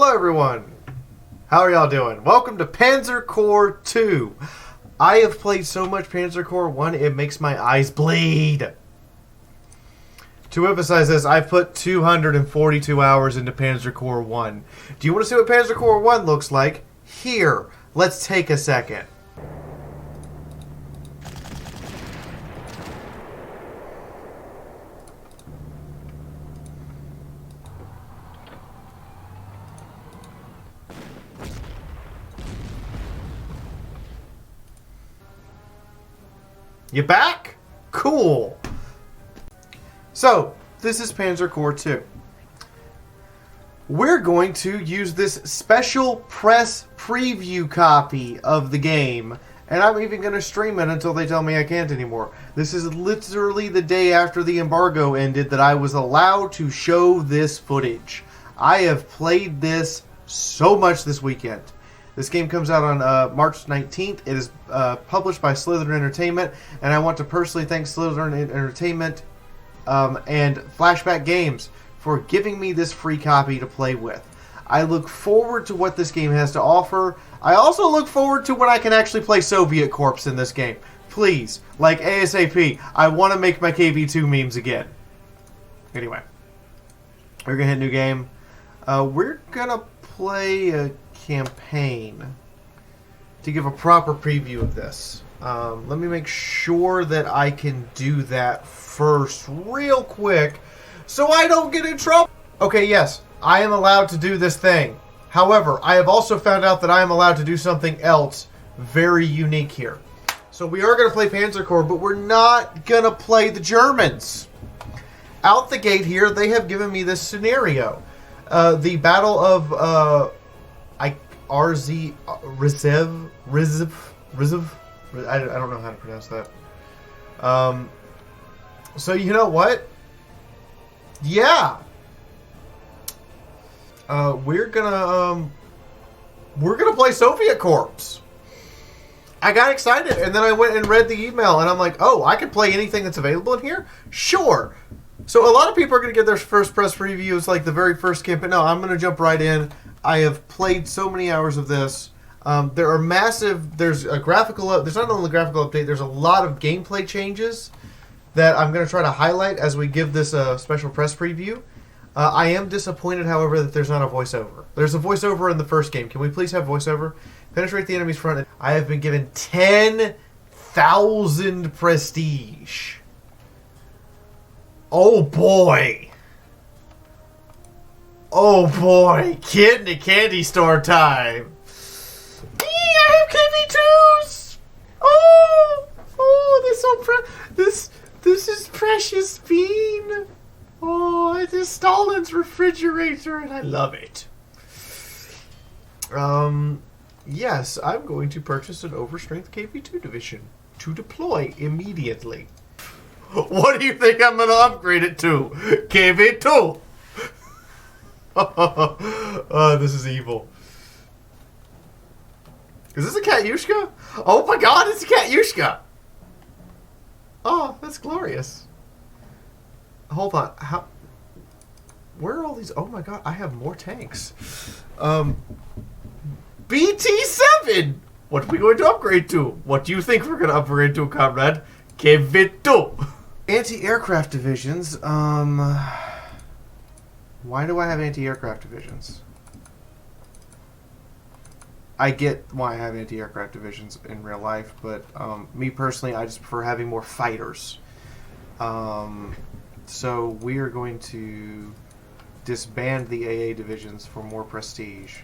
Hello everyone! How are y'all doing? Welcome to Panzer Corps 2. I have played so much Panzer Corps 1, it makes my eyes bleed. To emphasize this, I've put 242 hours into Panzer Corps 1. Do you want to see what Panzer Corps 1 looks like? Here, let's take a second. You back? Cool. So, this is Panzer Corps 2. We're going to use this special press preview copy of the game, and I'm even going to stream it until they tell me I can't anymore. This is literally the day after the embargo ended that I was allowed to show this footage. I have played this so much this weekend. This game comes out on March 19th. It is published by Siltherine Entertainment, and I want to personally thank Siltherine Entertainment and Flashback Games for giving me this free copy to play with. I look forward to what this game has to offer. I also look forward to when I can actually play Soviet Corps in this game. Please, like ASAP, I want to make my KV2 memes again. Anyway, we're going to hit new game. We're going to play a campaign to give a proper preview of this. Let me make sure that I can do that first real quick so I don't get in trouble. Okay, yes, I am allowed to do this thing. However, I have also found out that I am allowed to do something else very unique here. So we are going to play Panzer Corps, but we're not going to play the Germans. Out the gate here, they have given me this scenario. The Battle of RZ Rizev. I don't know how to pronounce that. So you know what? Yeah. We're gonna play Soviet Corps. I got excited, and then I went and read the email, and I'm like, oh, I can play anything that's available in here? Sure. So a lot of people are going to get their first press previews like the very first campaign. No, I'm going to jump right in. I have played so many hours of this. There are massive, there's a graphical, there's not only a graphical update, there's a lot of gameplay changes that I'm going to try to highlight as we give this a special press preview. I am disappointed, however, that there's not a voiceover. There's a voiceover in the first game. Can we please have voiceover? Penetrate the enemy's front. I have been given 10,000 prestige. Oh boy. Oh boy. Kid in the candy store time. I have KV2s. Oh, this is precious bean. Oh, it is Stalin's refrigerator, and I love it. Yes, I'm going to purchase an overstrength KV2 division to deploy immediately. What do you think I'm going to upgrade it to? KV2. Oh, this is evil. Is this a Katyushka? Oh my god, it's a Katyushka! Oh, that's glorious. Hold on. How? Where are all these? Oh my god, I have more tanks. BT-7! What are we going to upgrade to? What do you think we're going to upgrade to, comrade? KV2! Anti-aircraft divisions. Why do I have anti-aircraft divisions? I get why I have anti-aircraft divisions in real life, but me personally, I just prefer having more fighters. So we are going to disband the AA divisions for more prestige.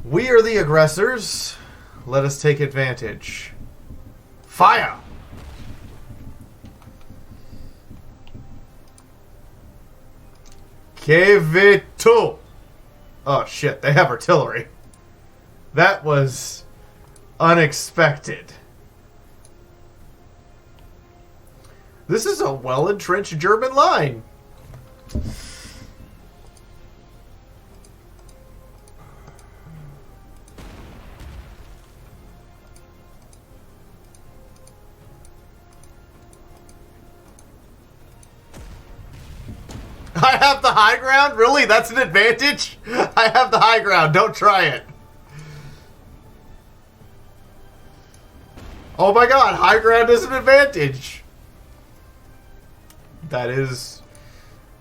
We are the aggressors. Let us take advantage. Fire! KV2! Oh shit, they have artillery. That was unexpected. This is a well-entrenched German line. I have the high ground? Really? That's an advantage? I have the high ground. Don't try it. Oh my god, high ground is an advantage. That is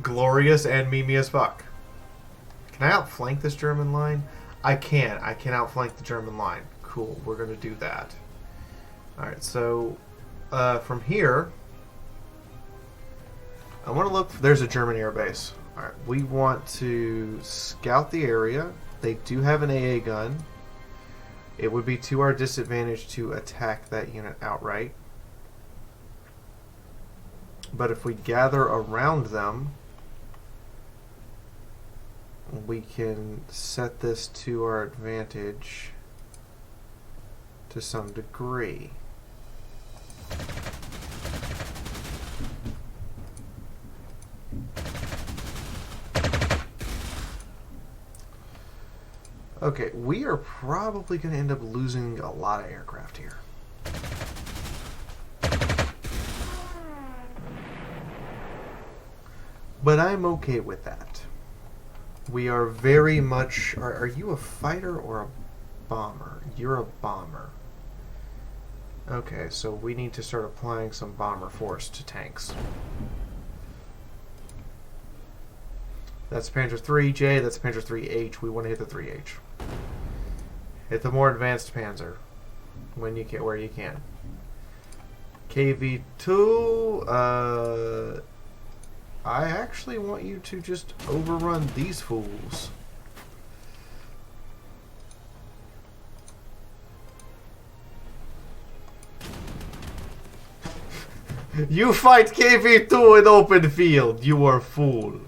glorious and memey as fuck. Can I outflank this German line? I can. I can outflank the German line. Cool, we're going to do that. Alright, so from here, I want to look. There's a German air base. Alright, we want to scout the area. They do have an AA gun. It would be to our disadvantage to attack that unit outright. But if we gather around them, we can set this to our advantage to some degree. Okay, we are probably going to end up losing a lot of aircraft here. But I'm okay with that. We are very much... Are you a fighter or a bomber? You're a bomber. Okay, so we need to start applying some bomber force to tanks. That's Panzer 3J, that's Panzer 3H. We want to hit the 3H. Hit the more advanced Panzer when you can, where you can. KV2, I actually want you to just overrun these fools. You fight KV2 in open field, you are a fool.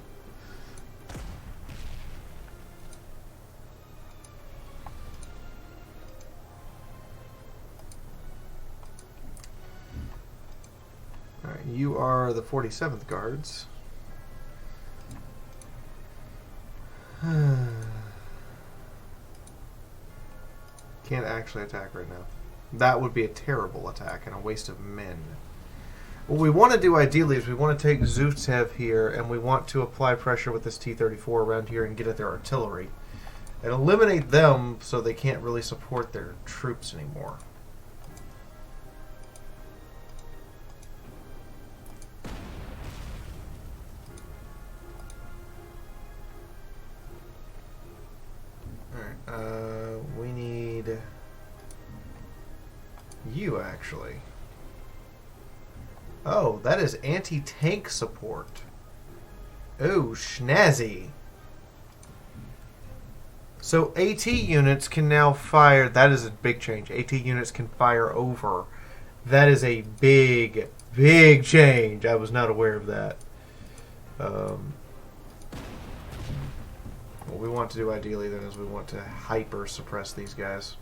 Alright, you are the 47th Guards. Can't actually attack right now. That would be a terrible attack and a waste of men. What we want to do ideally is we want to take Zutsev here and we want to apply pressure with this T-34 around here and get at their artillery. And eliminate them so they can't really support their troops anymore. We need you, actually. Oh, that is anti-tank support. Oh, schnazzy. So AT units can now fire. That is a big change. AT units can fire over. That is a big, big change. I was not aware of that. What we want to do ideally then is we want to hyper suppress these guys.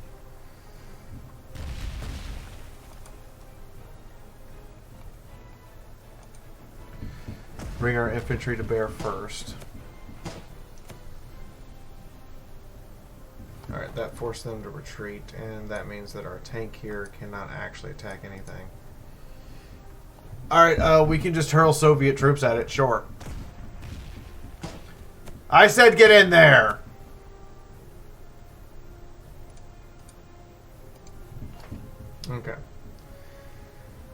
Bring our infantry to bear first. Alright, that forced them to retreat, and that means that our tank here cannot actually attack anything. Alright, we can just hurl Soviet troops at it, sure. I said get in there! Okay.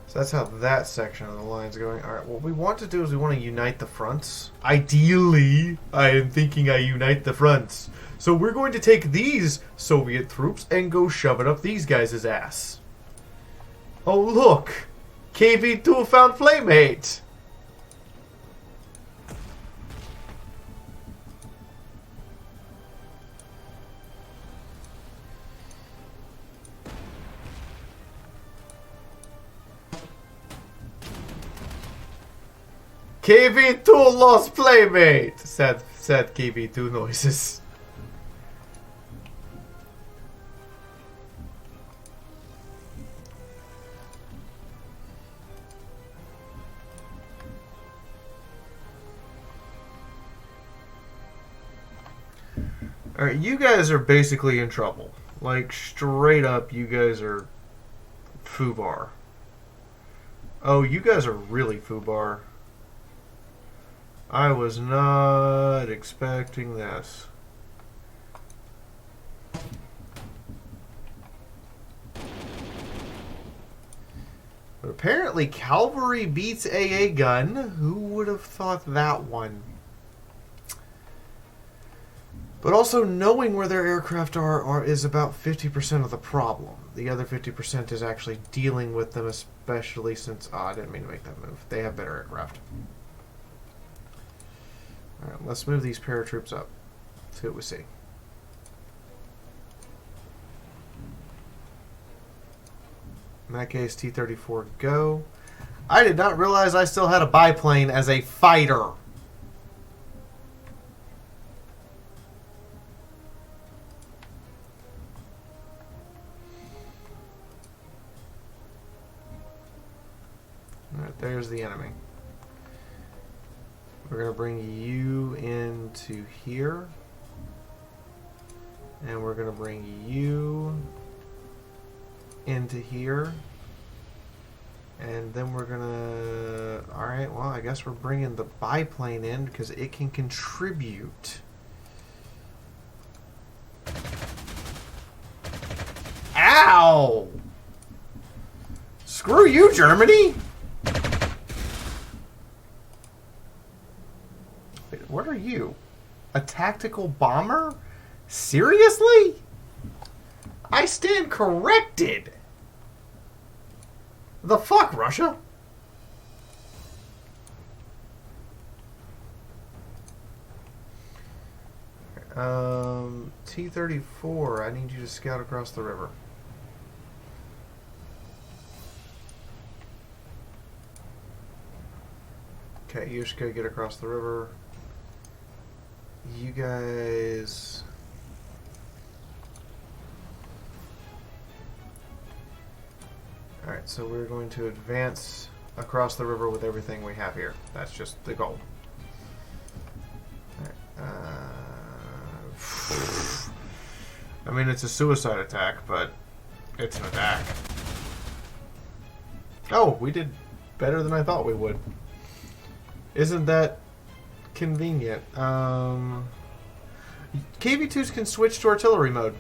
So that's how that section of the line's going. Alright, what we want to do is we want to unite the fronts. Ideally, I am thinking I unite the fronts. So we're going to take these Soviet troops and go shove it up these guys' ass. Oh look! KV2 found Flamehate! KV2 lost Playmate! Sad KV2 noises. Alright, you guys are basically in trouble. Like, straight up, you guys are foobar. Oh, you guys are really foobar. I was not expecting this. But apparently cavalry beats AA gun. Who would have thought that one? But also knowing where their aircraft are is about 50% of the problem. The other 50% is actually dealing with them, especially since... Oh, I didn't mean to make that move. They have better aircraft. Alright, let's move these paratroops up. See what we see. In that case, T-34 go. I did not realize I still had a biplane as a fighter. Alright, there's the enemy. We're going to bring you into here. And we're going to bring you into here. And then we're going to... Alright, well, I guess we're bringing the biplane in because it can contribute. Ow! Screw you, Germany! Wait, what are you? A tactical bomber? Seriously? I stand corrected! The fuck, Russia? T-34, I need you to scout across the river. Okay, you just go get across the river. You guys... Alright, so we're going to advance across the river with everything we have here. That's just the goal. I mean, it's a suicide attack, but it's an attack. Oh, we did better than I thought we would. Isn't that convenient? KV-2s can switch to artillery mode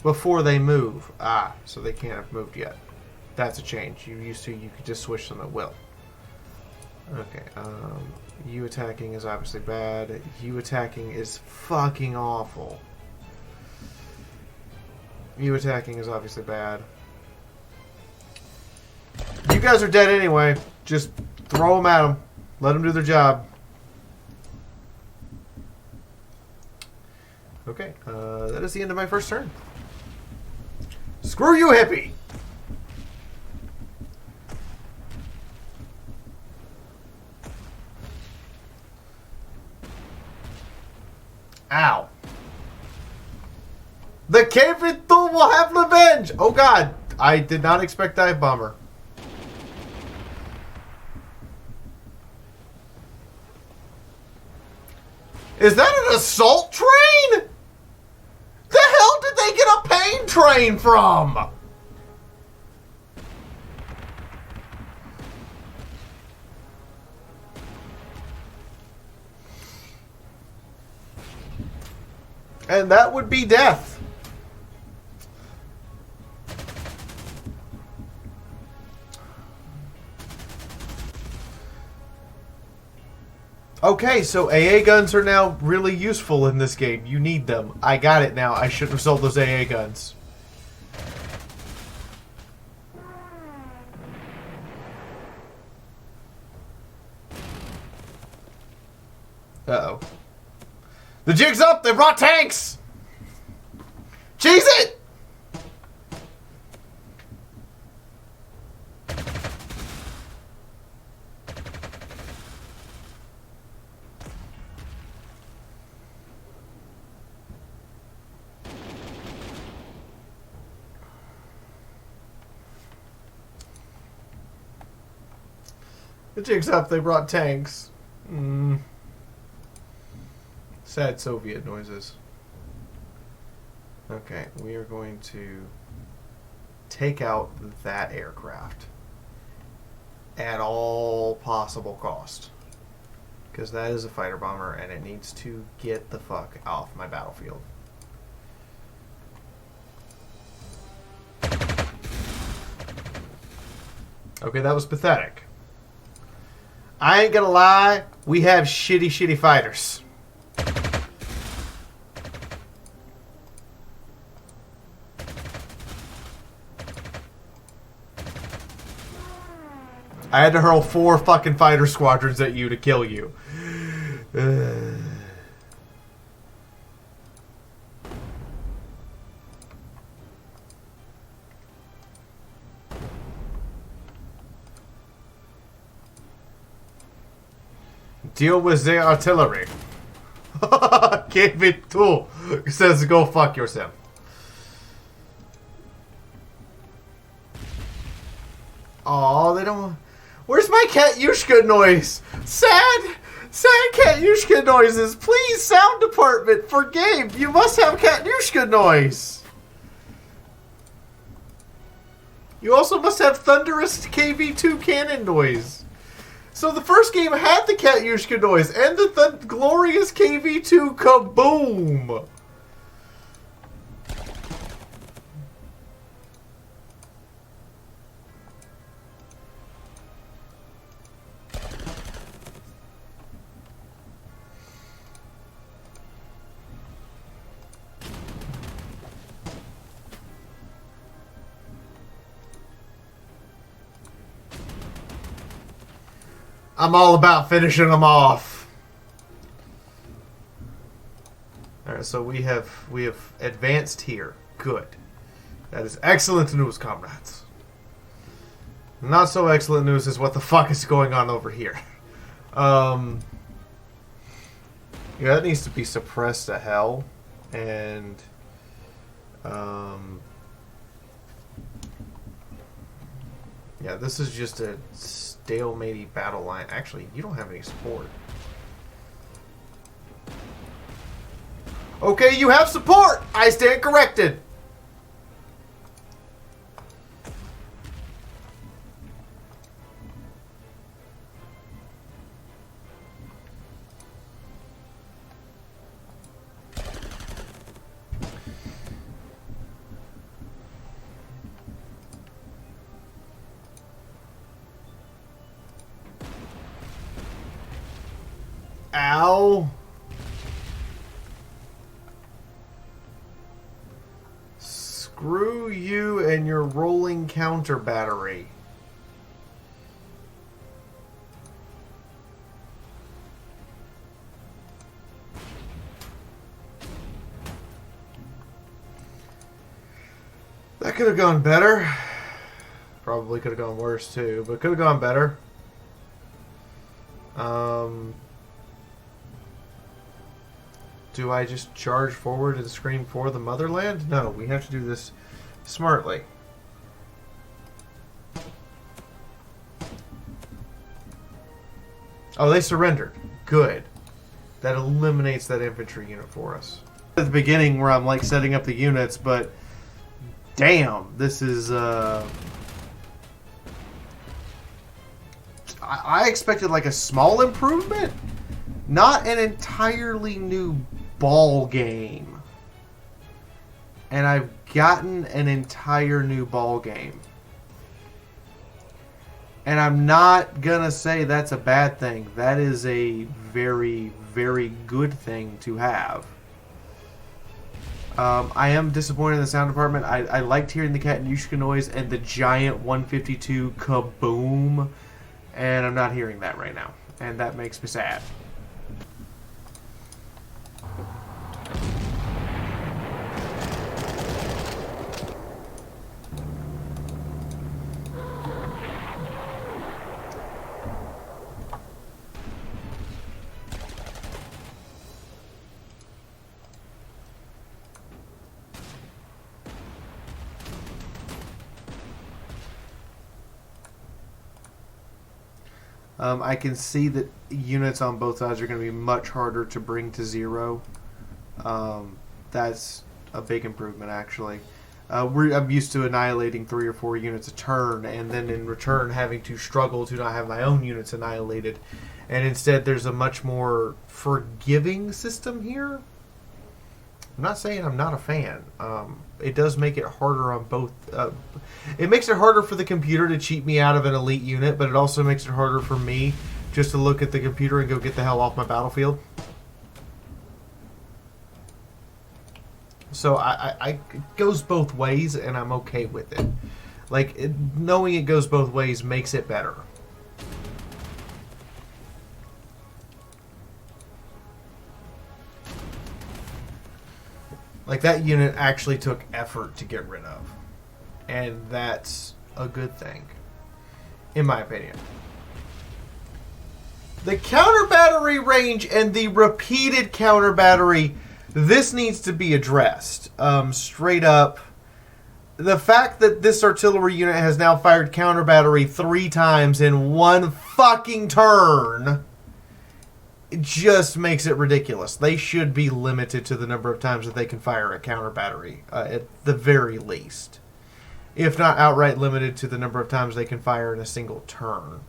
before they move. Ah, so they can't have moved yet. That's a change. You used to, you could just switch them at will. Okay, you attacking is obviously bad. You attacking is fucking awful. You attacking is obviously bad. You guys are dead anyway. Just throw them at them. Let them do their job. Okay, that is the end of my first turn. Screw you, hippie! Ow. The KV-2 will have revenge! Oh god, I did not expect dive bomber. Is that an assault train? The hell did they get a pain train from? And that would be death. Okay, so AA guns are now really useful in this game. You need them. I got it now. I shouldn't have sold those AA guns. Uh-oh. The jig's up! They brought tanks! Cheese it! The jig's up, they brought tanks. Sad Soviet noises. Okay, we are going to take out that aircraft at all possible cost. Because that is a fighter bomber, and it needs to get the fuck off my battlefield. Okay, that was pathetic. I ain't gonna lie, we have shitty fighters. I had to hurl 4 fucking fighter squadrons at you to kill you. Deal with the artillery. Give it to. It says go fuck yourself. Oh, they don't. Where's my Katyushka noise? Sad Katyushka noises. Please, sound department, for game. You must have Katyushka noise. You also must have thunderous KV-2 cannon noise. So the first game had the Katyushka noise and the glorious KV-2 kaboom. I'm all about finishing them off. Alright, so we have advanced here. Good. That is excellent news, comrades. Not so excellent news is what the fuck is going on over here. Yeah, that needs to be suppressed to hell. And yeah, this is just a stalematey battle line. Actually, you don't have any support. Okay, you have support! I stand corrected! Ow. Screw you and your rolling counter battery. That could have gone better. Probably could have gone worse too, but could have gone better. Do I just charge forward and scream for the motherland? No, we have to do this smartly. Oh, they surrendered. Good. That eliminates that infantry unit for us. At the beginning where I'm like setting up the units, but damn, this is I expected like a small improvement, not an entirely new ball game. And I've gotten an entire new ball game. And I'm not gonna say that's a bad thing. That is a very, very good thing to have. I am disappointed in the sound department. I liked hearing the Katyushka noise and the giant 152 kaboom. And I'm not hearing that right now. And that makes me sad. I can see that units on both sides are going to be much harder to bring to zero. That's a big improvement, actually. I'm used to annihilating 3 or 4 units a turn, and then in return having to struggle to not have my own units annihilated. and instead there's a much more forgiving system here. I'm not saying I'm not a fan. It does make it harder on both. It makes it harder for the computer to cheat me out of an elite unit, but it also makes it harder for me just to look at the computer and go get the hell off my battlefield. So it goes both ways, and I'm okay with it. Like, knowing it goes both ways makes it better. Like, that unit actually took effort to get rid of. And that's a good thing, in my opinion. The counter battery range and the repeated counter battery, this needs to be addressed. Straight up. The fact that this artillery unit has now fired counter battery 3 times in one fucking turn, it just makes it ridiculous. They should be limited to the number of times that they can fire a counter battery, at the very least. If not outright limited to the number of times they can fire in a single turn.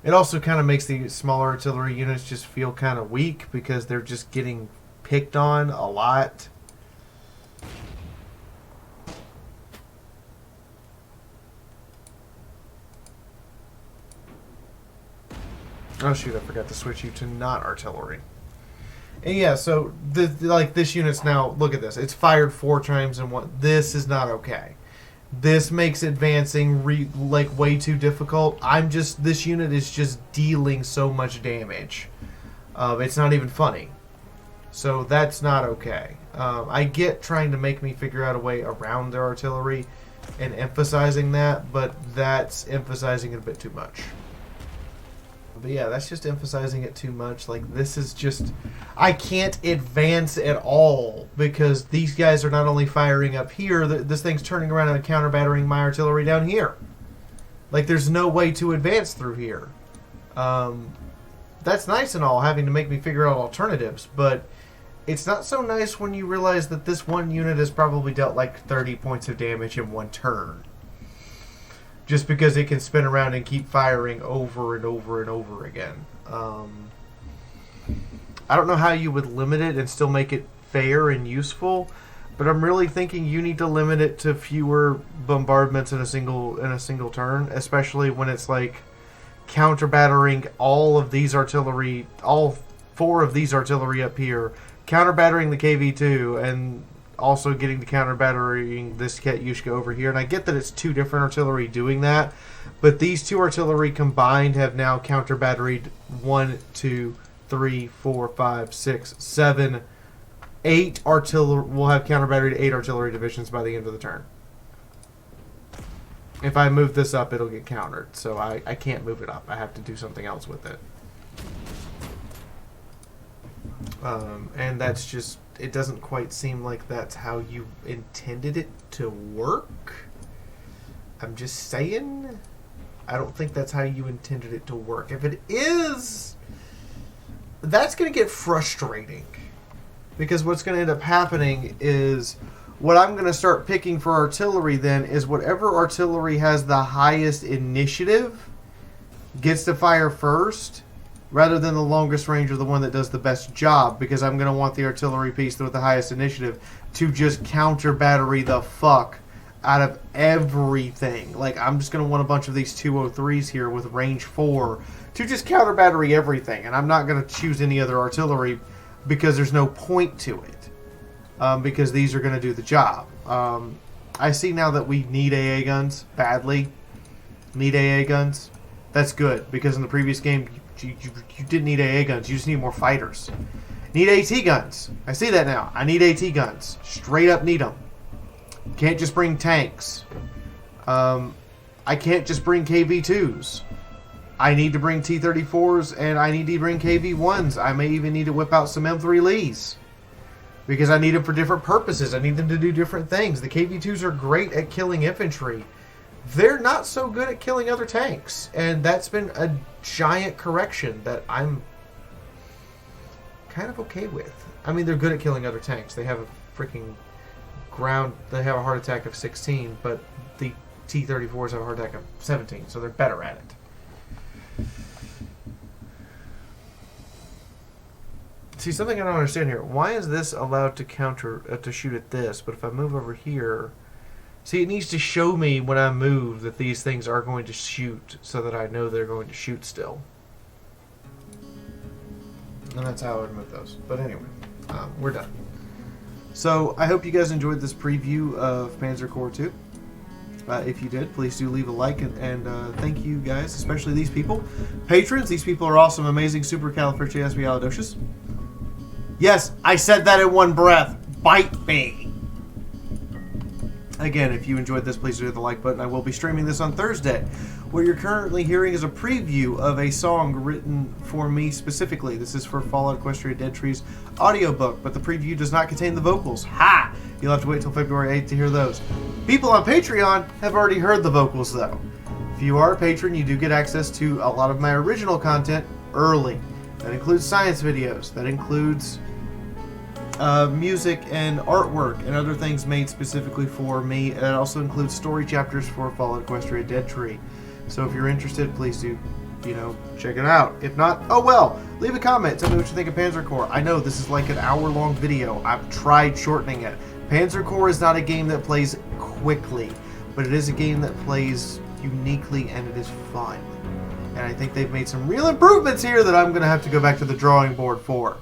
It also kind of makes the smaller artillery units just feel kind of weak because they're just getting picked on a lot. Oh shoot, I forgot to switch you to not artillery. And yeah, so like this unit's now, look at this. It's fired 4 times in one. This is not okay. This makes advancing like way too difficult. This unit is just dealing so much damage. It's not even funny. So that's not okay. I get trying to make me figure out a way around their artillery and emphasizing that, but that's emphasizing it a bit too much. But yeah, that's just emphasizing it too much. Like, this is just... I can't advance at all because these guys are not only firing up here, this thing's turning around and counter-battering my artillery down here. Like, there's no way to advance through here. That's nice and all, having to make me figure out alternatives, but it's not so nice when you realize that this one unit has probably dealt like 30 points of damage in one turn. Just because it can spin around and keep firing over and over and over again. I don't know how you would limit it and still make it fair and useful, but I'm really thinking you need to limit it to fewer bombardments in a single turn, especially when it's like counter battering all 4 of these artillery up here, counter battering the KV-2, and also getting the counter battering this Katyushka over here. And I get that it's 2 different artillery doing that, but these 2 artillery combined have now counter batteried 1, 2, 3, 4, 5, 6, 7, 8 artillery. We'll have counter batteried 8 artillery divisions by the end of the turn. If I move this up, it'll get countered, so I can't move it up. I have to do something else with it. And that's just... It doesn't quite seem like that's how you intended it to work. I'm just saying. I don't think that's how you intended it to work. If it is, that's going to get frustrating. Because what's going to end up happening is, what I'm going to start picking for artillery then is whatever artillery has the highest initiative gets to fire first, rather than the longest range or the one that does the best job, because I'm going to want the artillery piece with the highest initiative to just counter battery the fuck out of everything. Like, I'm just going to want a bunch of these 203s here with range 4 to just counter battery everything, and I'm not going to choose any other artillery because there's no point to it, because these are going to do the job. I see now that we need AA guns badly. Need AA guns. That's good, because in the previous game you didn't need AA guns. You just need more fighters. Need AT guns. I see that now. I need AT guns. Straight up need them. Can't just bring tanks. I can't just bring KV-2s. I need to bring T-34s, and I need to bring KV-1s. I may even need to whip out some M3 Lees, because I need them for different purposes. I need them to do different things. The KV-2s are great at killing infantry. They're not so good at killing other tanks, and that's been a giant correction that I'm kind of okay with. I mean, they're good at killing other tanks. They have a freaking ground... They have a heart attack of 16, but the T-34s have a hardtack of 17, so they're better at it. See, something I don't understand here. Why is this allowed to counter to shoot at this, but if I move over here... See, it needs to show me when I move that these things are going to shoot so that I know they're going to shoot still. And that's how I would move those. But anyway, we're done. So, I hope you guys enjoyed this preview of Panzer Corps 2. If you did, please do leave a like, and thank you guys, especially these people. Patrons, these people are awesome, amazing, supercalifragilisticexpialidocious. Yes, I said that in one breath. Bite me. Again, if you enjoyed this, please do hit the like button. I will be streaming this on Thursday. What you're currently hearing is a preview of a song written for me specifically. This is for Fallout Equestria Dead Tree's audiobook, but the preview does not contain the vocals. Ha! You'll have to wait till February 8th to hear those. People on Patreon have already heard the vocals, though. If you are a patron, you do get access to a lot of my original content early. That includes science videos. That includes music and artwork and other things made specifically for me. And it also includes story chapters for Fallout Equestria Dead Tree. So if you're interested, please do, check it out. If not, oh well, leave a comment. Tell me what you think of Panzer Corps. I know this is like an hour-long video. I've tried shortening it. Panzer Corps is not a game that plays quickly, but it is a game that plays uniquely and it is fun. And I think they've made some real improvements here that I'm going to have to go back to the drawing board for.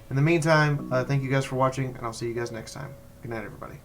In the meantime, thank you guys for watching, and I'll see you guys next time. Good night, everybody.